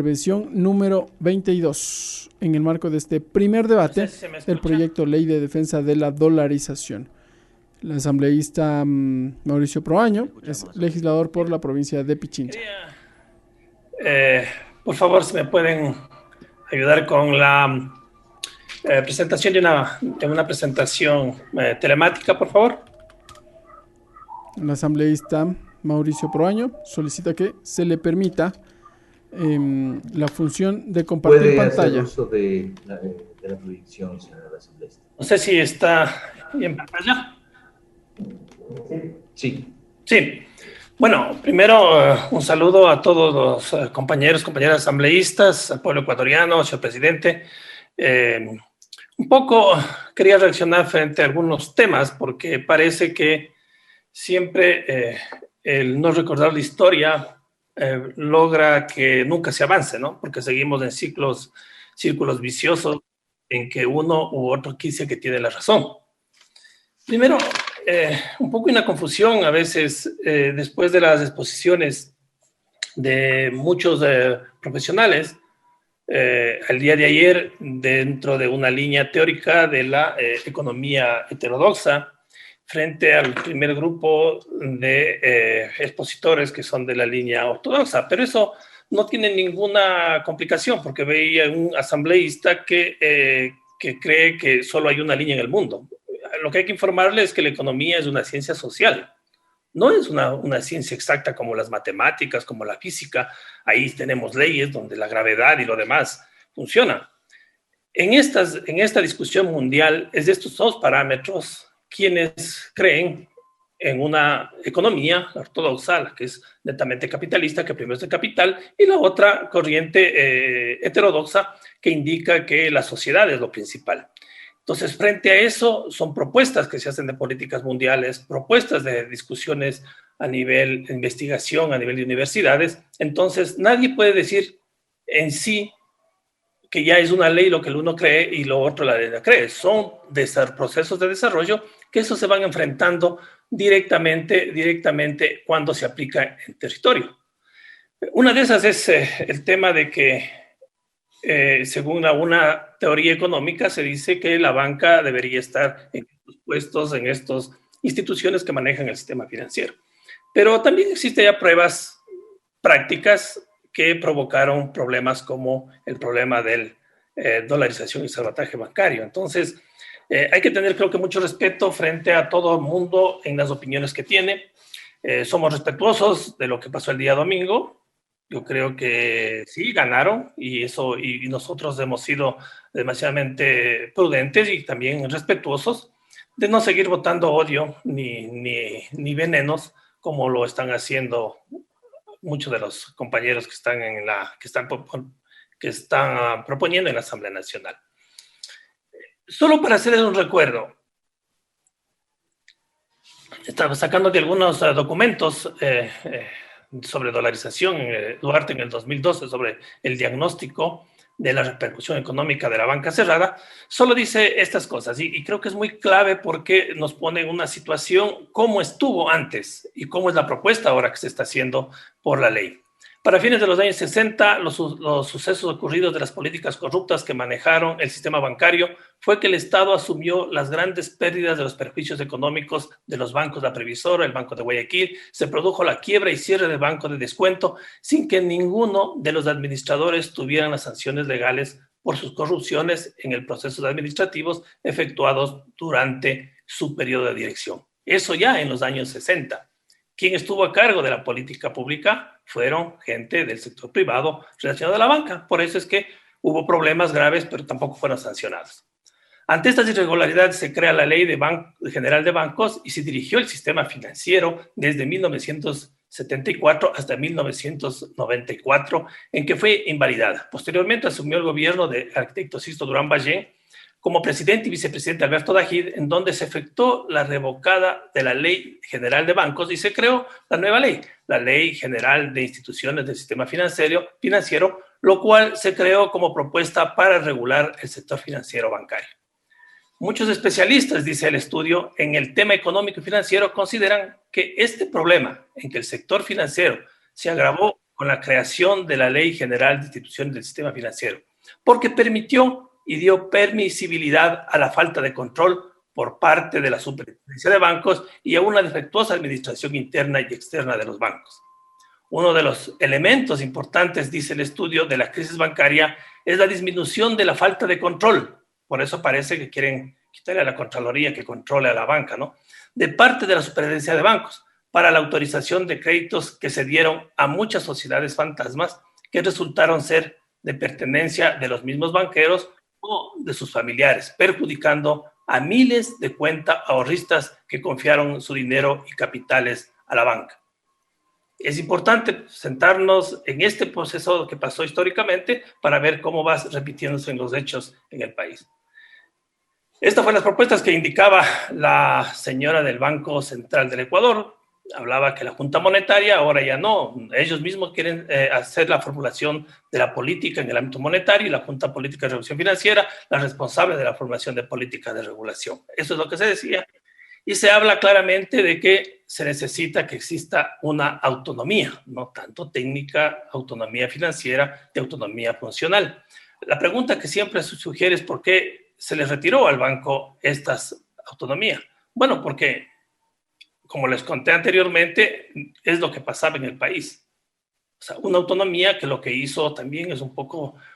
Intervención número 22 en el marco de este primer debate del proyecto Ley de Defensa de la Dolarización. El asambleísta Mauricio Proaño es legislador por la provincia de Pichincha. Por favor, si me pueden ayudar con la presentación de una presentación telemática, por favor. El asambleísta Mauricio Proaño solicita que se le permita la función de compartir puede pantalla. Hacer uso de la proyección, señor asambleísta. No sé si está en pantalla. Sí. Sí. Bueno, primero un saludo a todos los compañeros, compañeras asambleístas, al pueblo ecuatoriano, señor presidente. Un poco quería reaccionar frente a algunos temas porque parece que siempre el no recordar la historia logra que nunca se avance, ¿no? Porque seguimos en círculos viciosos en que uno u otro dice que tiene la razón. Primero, un poco una confusión a veces después de las exposiciones de muchos profesionales el día de ayer dentro de una línea teórica de la economía heterodoxa frente al primer grupo de expositores que son de la línea ortodoxa. Pero eso no tiene ninguna complicación porque veía un asambleísta que cree que solo hay una línea en el mundo. Lo que hay que informarle es que la economía es una ciencia social. No es una ciencia exacta como las matemáticas, como la física. Ahí tenemos leyes donde la gravedad y lo demás funciona. En esta discusión mundial es de estos dos parámetros quienes creen en una economía ortodoxa, la que es netamente capitalista, que primero es el capital, y la otra corriente heterodoxa que indica que la sociedad es lo principal. Entonces, frente a eso, son propuestas que se hacen de políticas mundiales, propuestas de discusiones a nivel de investigación, a nivel de universidades. Entonces, nadie puede decir en sí que ya es una ley lo que el uno cree y lo otro la ley la cree. Son procesos de desarrollo que eso se van enfrentando directamente cuando se aplica en territorio. Una de esas es el tema de que según una teoría económica, se dice que la banca debería estar en estos puestos, en estas instituciones que manejan el sistema financiero. Pero también existen ya pruebas prácticas que provocaron problemas como el problema de dolarización y salvataje bancario. Entonces, hay que tener, creo que, mucho respeto frente a todo el mundo en las opiniones que tiene. Somos respetuosos de lo que pasó el día domingo. Yo creo que sí, ganaron y nosotros hemos sido demasiadamente prudentes y también respetuosos de no seguir votando odio ni venenos como lo están haciendo muchos de los compañeros que están proponiendo en la Asamblea Nacional. Solo para hacerles un recuerdo, estaba sacando de algunos documentos sobre dolarización Duarte en el 2012 sobre el diagnóstico de la repercusión económica de la banca cerrada, solo dice estas cosas y creo que es muy clave porque nos pone en una situación cómo estuvo antes y cómo es la propuesta ahora que se está haciendo por la ley. Para fines de los años 60, los sucesos ocurridos de las políticas corruptas que manejaron el sistema bancario fue que el Estado asumió las grandes pérdidas de los perjuicios económicos de los bancos La Previsora, el Banco de Guayaquil, se produjo la quiebra y cierre de bancos de descuento sin que ninguno de los administradores tuvieran las sanciones legales por sus corrupciones en el proceso administrativos efectuados durante su periodo de dirección. Eso ya en los años 60. ¿Quién estuvo a cargo de la política pública? Fueron gente del sector privado relacionado a la banca. Por eso es que hubo problemas graves, pero tampoco fueron sancionados. Ante estas irregularidades se crea la Ley General de Bancos y se dirigió el sistema financiero desde 1974 hasta 1994, en que fue invalidada. Posteriormente asumió el gobierno del arquitecto Sisto Durán Ballén como presidente y vicepresidente Alberto Dajid, en donde se efectuó la revocada de la Ley General de Bancos y se creó la nueva ley, la Ley General de Instituciones del Sistema Financiero, lo cual se creó como propuesta para regular el sector financiero bancario. Muchos especialistas, dice el estudio, en el tema económico y financiero consideran que este problema en que el sector financiero se agravó con la creación de la Ley General de Instituciones del Sistema Financiero, porque permitió y dio permisibilidad a la falta de control por parte de la Superintendencia de Bancos y a una defectuosa administración interna y externa de los bancos. Uno de los elementos importantes, dice el estudio, de la crisis bancaria es la disminución de la falta de control. Por eso parece que quieren quitarle a la Contraloría que controle a la banca, ¿no? De parte de la Superintendencia de Bancos, para la autorización de créditos que se dieron a muchas sociedades fantasmas que resultaron ser de pertenencia de los mismos banqueros o de sus familiares, perjudicando a miles de cuenta ahorristas que confiaron su dinero y capitales a la banca. Es importante sentarnos en este proceso que pasó históricamente para ver cómo va repitiéndose en los hechos en el país. Estas fueron las propuestas que indicaba la señora del Banco Central del Ecuador. Hablaba que la Junta Monetaria, ahora ya no, ellos mismos quieren hacer la formulación de la política en el ámbito monetario y la Junta Política de Regulación Financiera, la responsable de la formación de política de regulación. Eso es lo que se decía. Y se habla claramente de que se necesita que exista una autonomía, no tanto técnica, autonomía financiera y autonomía funcional. La pregunta que siempre se sugiere es por qué se les retiró al banco estas autonomías. Bueno, porque, como les conté anteriormente, es lo que pasaba en el país. O sea, una autonomía que lo que hizo también es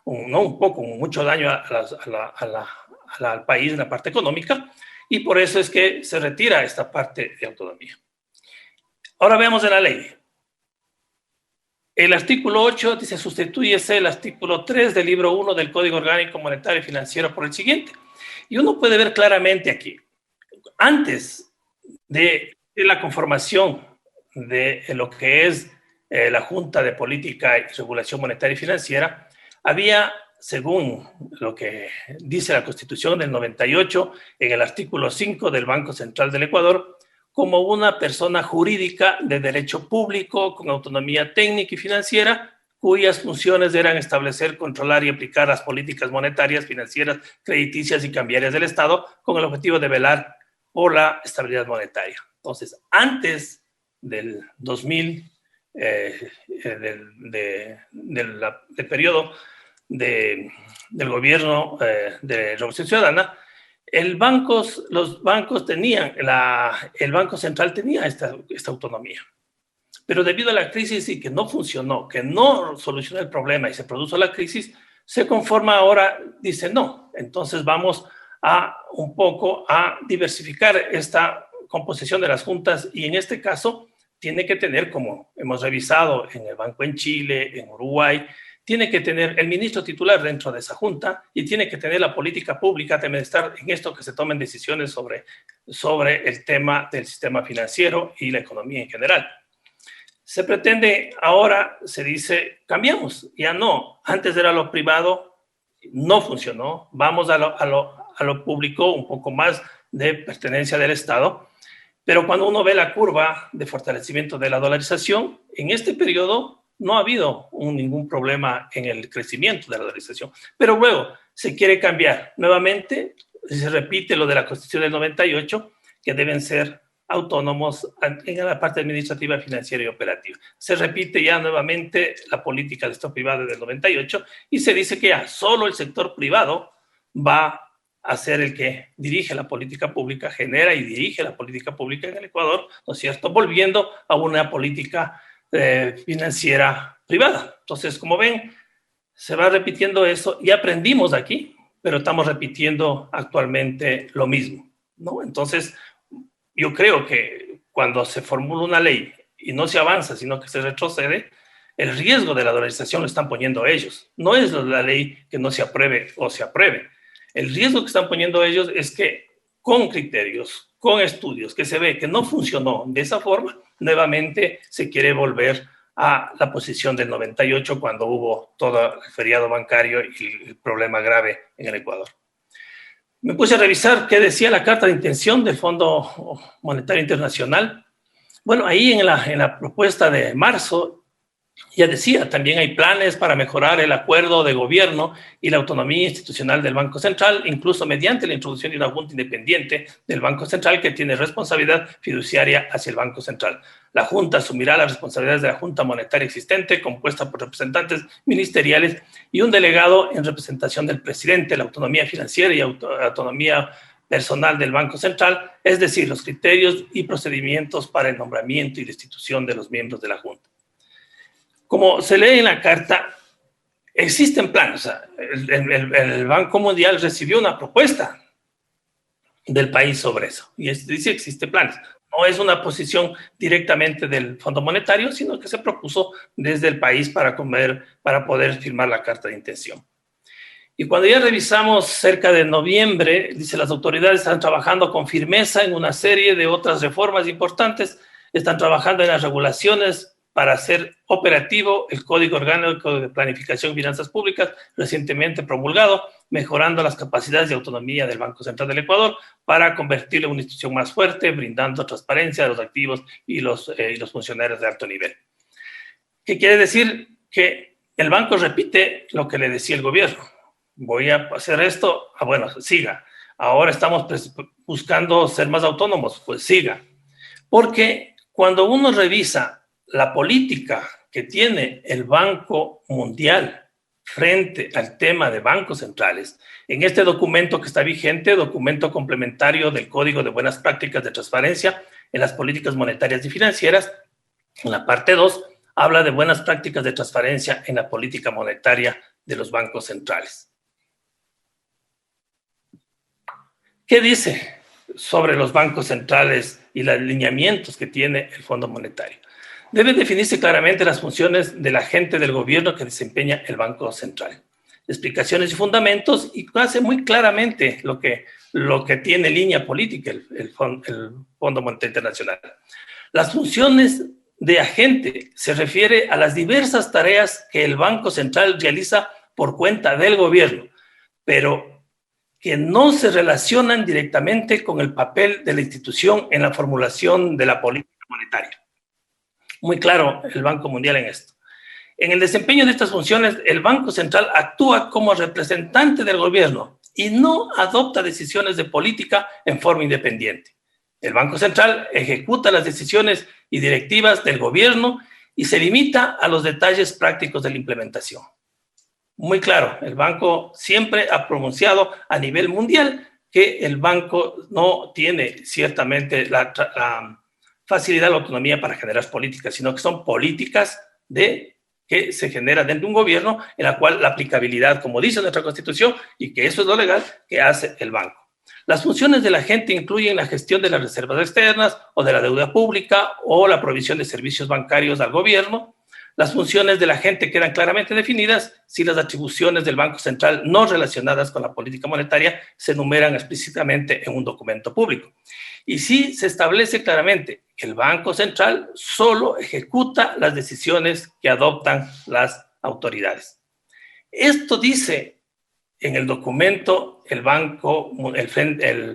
mucho daño al país en la parte económica, y por eso es que se retira esta parte de autonomía. Ahora veamos en la ley. El artículo 8 dice: sustitúyese el artículo 3 del libro 1 del Código Orgánico Monetario y Financiero por el siguiente. Y uno puede ver claramente aquí, antes de la conformación de lo que es la Junta de Política y Regulación Monetaria y Financiera, había, según lo que dice la Constitución del 98, en el artículo 5 del Banco Central del Ecuador, como una persona jurídica de derecho público con autonomía técnica y financiera, cuyas funciones eran establecer, controlar y aplicar las políticas monetarias, financieras, crediticias y cambiarias del Estado, con el objetivo de velar por la estabilidad monetaria. Entonces, antes del 2000, del periodo del gobierno de Revolución Ciudadana, el Banco Central tenía esta autonomía. Pero debido a la crisis y que no funcionó, que no solucionó el problema y se produjo la crisis, se conforma ahora, dice no. Entonces vamos un poco a diversificar esta composición de las juntas, y en este caso tiene que tener, como hemos revisado en el banco en Chile, en Uruguay, tiene que tener el ministro titular dentro de esa junta y tiene que tener la política pública, debe estar en esto que se tomen decisiones sobre el tema del sistema financiero y la economía en general. Se pretende ahora, se dice, cambiamos, ya no, antes era lo privado, no funcionó, vamos a lo público, un poco más de pertenencia del Estado. Pero cuando uno ve la curva de fortalecimiento de la dolarización, en este periodo no ha habido ningún problema en el crecimiento de la dolarización. Pero luego se quiere cambiar. Nuevamente se repite lo de la Constitución del 98, que deben ser autónomos en la parte administrativa, financiera y operativa. Se repite ya nuevamente la política del Estado privado del 98 y se dice que ya solo el sector privado va a ser el que dirige la política pública, genera y dirige la política pública en el Ecuador, ¿no es cierto? Volviendo a una política financiera privada. Entonces, como ven, se va repitiendo eso y aprendimos aquí, pero estamos repitiendo actualmente lo mismo, ¿no? Entonces, yo creo que cuando se formula una ley y no se avanza, sino que se retrocede, el riesgo de la dolarización lo están poniendo ellos. No es la ley que no se apruebe o se apruebe. El riesgo que están poniendo ellos es que con criterios, con estudios, que se ve que no funcionó de esa forma, nuevamente se quiere volver a la posición del 98 cuando hubo todo el feriado bancario y el problema grave en el Ecuador. Me puse a revisar qué decía la carta de intención del Fondo Monetario Internacional. Bueno, ahí en la propuesta de marzo Ya decía, también hay planes para mejorar el acuerdo de gobierno y la autonomía institucional del Banco Central, incluso mediante la introducción de una junta independiente del Banco Central que tiene responsabilidad fiduciaria hacia el Banco Central. La junta asumirá las responsabilidades de la Junta Monetaria existente, compuesta por representantes ministeriales y un delegado en representación del presidente. La autonomía financiera y autonomía personal del Banco Central, es decir, los criterios y procedimientos para el nombramiento y destitución de los miembros de la Junta. Como se lee en la carta, existen planes. O sea, el Banco Mundial recibió una propuesta del país sobre eso. Y dice que existen planes. No es una posición directamente del Fondo Monetario, sino que se propuso desde el país para poder firmar la carta de intención. Y cuando ya revisamos cerca de noviembre, dice, las autoridades están trabajando con firmeza en una serie de otras reformas importantes, están trabajando en las regulaciones para hacer operativo el Código Orgánico de Planificación y Finanzas Públicas, recientemente promulgado, mejorando las capacidades de autonomía del Banco Central del Ecuador para convertirlo en una institución más fuerte, brindando transparencia de los activos y los funcionarios de alto nivel. ¿Qué quiere decir? Que el banco repite lo que le decía el gobierno. Voy a hacer esto, bueno, siga. Ahora estamos buscando ser más autónomos, pues siga. Porque cuando uno revisa la política que tiene el Banco Mundial frente al tema de bancos centrales, en este documento que está vigente, documento complementario del Código de Buenas Prácticas de Transparencia en las Políticas Monetarias y Financieras, en la parte 2, habla de buenas prácticas de transparencia en la política monetaria de los bancos centrales. ¿Qué dice sobre los bancos centrales y los lineamientos que tiene el Fondo Monetario? Deben definirse claramente las funciones del agente del gobierno que desempeña el Banco Central. Explicaciones y fundamentos, y hace muy claramente lo que tiene línea política el Fondo Monetario Internacional. Las funciones de agente se refiere a las diversas tareas que el Banco Central realiza por cuenta del gobierno, pero que no se relacionan directamente con el papel de la institución en la formulación de la política monetaria. Muy claro el Banco Mundial en esto. En el desempeño de estas funciones, el Banco Central actúa como representante del gobierno y no adopta decisiones de política en forma independiente. El Banco Central ejecuta las decisiones y directivas del gobierno y se limita a los detalles prácticos de la implementación. Muy claro, el banco siempre ha pronunciado a nivel mundial que el banco no tiene ciertamente la facilidad, la autonomía para generar políticas, sino que son políticas que se generan dentro de un gobierno en la cual la aplicabilidad, como dice nuestra Constitución, y que eso es lo legal, que hace el banco. Las funciones del agente incluyen la gestión de las reservas externas o de la deuda pública o la provisión de servicios bancarios al gobierno. Las funciones del agente quedan claramente definidas si las atribuciones del Banco Central no relacionadas con la política monetaria se enumeran explícitamente en un documento público. Y si se establece claramente que el Banco Central solo ejecuta las decisiones que adoptan las autoridades. Esto dice en el documento el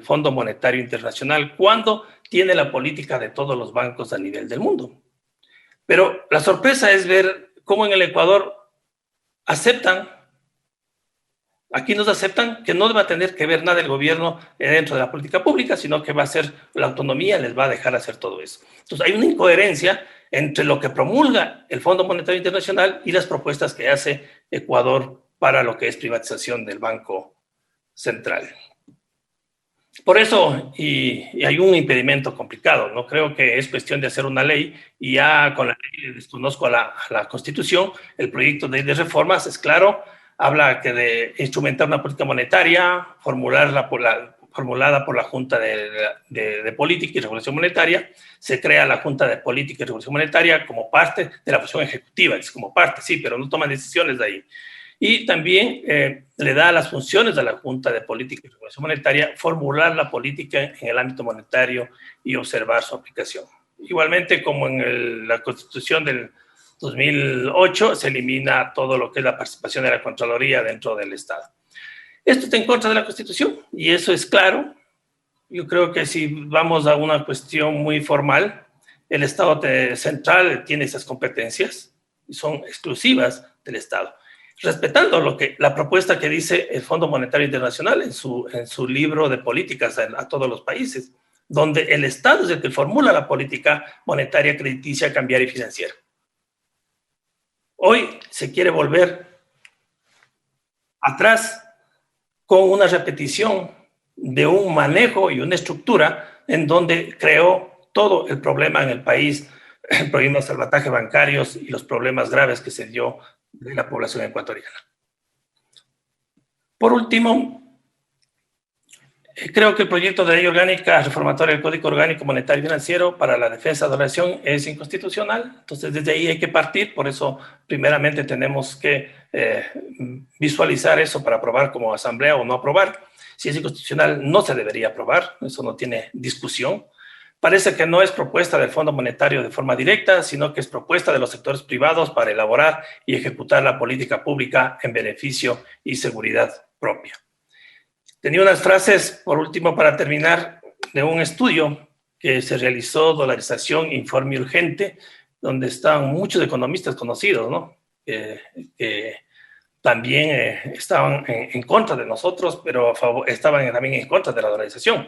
Fondo Monetario Internacional cuando tiene la política de todos los bancos a nivel del mundo. Pero la sorpresa es ver cómo en el Ecuador aquí nos aceptan que no va a tener que ver nada el gobierno dentro de la política pública, sino que va a ser la autonomía, les va a dejar hacer todo eso. Entonces hay una incoherencia entre lo que promulga el Fondo Monetario Internacional y las propuestas que hace Ecuador para lo que es privatización del Banco Central. Por eso, y hay un impedimento complicado, no creo que es cuestión de hacer una ley, y ya con la ley desconozco a la Constitución, el proyecto de reformas es claro, habla que de instrumentar una política monetaria, formulada por la Junta de Política y Regulación Monetaria, se crea la Junta de Política y Regulación Monetaria como parte de la función ejecutiva, es como parte, sí, pero no toman decisiones de ahí. Y también le da las funciones a la Junta de Política y Regulación Monetaria formular la política en el ámbito monetario y observar su aplicación. Igualmente, como en la Constitución del 2008, se elimina todo lo que es la participación de la Contraloría dentro del Estado. Esto está en contra de la Constitución y eso es claro. Yo creo que si vamos a una cuestión muy formal, el Estado central tiene esas competencias. son exclusivas del Estado, respetando la propuesta que dice el Fondo Monetario Internacional en su libro de políticas a todos los países, donde el Estado es el que formula la política monetaria, crediticia, cambiaria y financiera. Hoy se quiere volver atrás con una repetición de un manejo y una estructura en donde creó todo el problema en el país, el problema de salvataje bancarios y los problemas graves que se dio de la población ecuatoriana. Por último, creo que el proyecto de ley orgánica reformatoria del Código Orgánico Monetario y Financiero para la defensa de la nación es inconstitucional. Entonces, desde ahí hay que partir. Por eso, primeramente, tenemos que visualizar eso para aprobar como asamblea o no aprobar. Si es inconstitucional, no se debería aprobar. Eso no tiene discusión. Parece que no es propuesta del Fondo Monetario de forma directa, sino que es propuesta de los sectores privados para elaborar y ejecutar la política pública en beneficio y seguridad propia. Tenía unas frases, por último, para terminar, de un estudio que se realizó, Dolarización, Informe Urgente, donde están muchos economistas conocidos, ¿no? Que también estaban en contra de nosotros, pero estaban también en contra de la dolarización.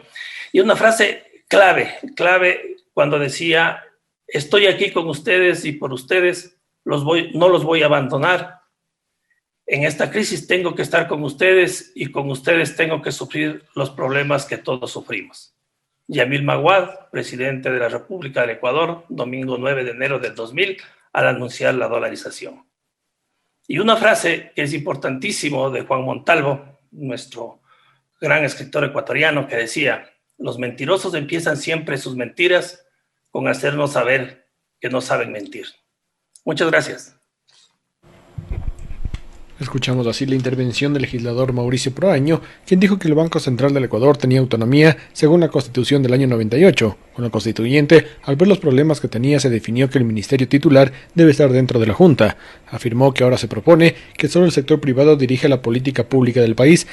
Y una frase clave, cuando decía, estoy aquí con ustedes y por ustedes no los voy a abandonar. En esta crisis tengo que estar con ustedes y con ustedes tengo que sufrir los problemas que todos sufrimos. Yamil Maguad, presidente de la República del Ecuador, domingo 9 de enero del 2000, al anunciar la dolarización. Y una frase que es importantísimo de Juan Montalvo, nuestro gran escritor ecuatoriano, que decía, los mentirosos empiezan siempre sus mentiras con hacernos saber que no saben mentir. Muchas gracias. Escuchamos así la intervención del legislador Mauricio Proaño, quien dijo que el Banco Central del Ecuador tenía autonomía según la Constitución del año 98. Con la constituyente, al ver los problemas que tenía, se definió que el ministerio titular debe estar dentro de la Junta. Afirmó que ahora se propone que solo el sector privado dirige la política pública del país,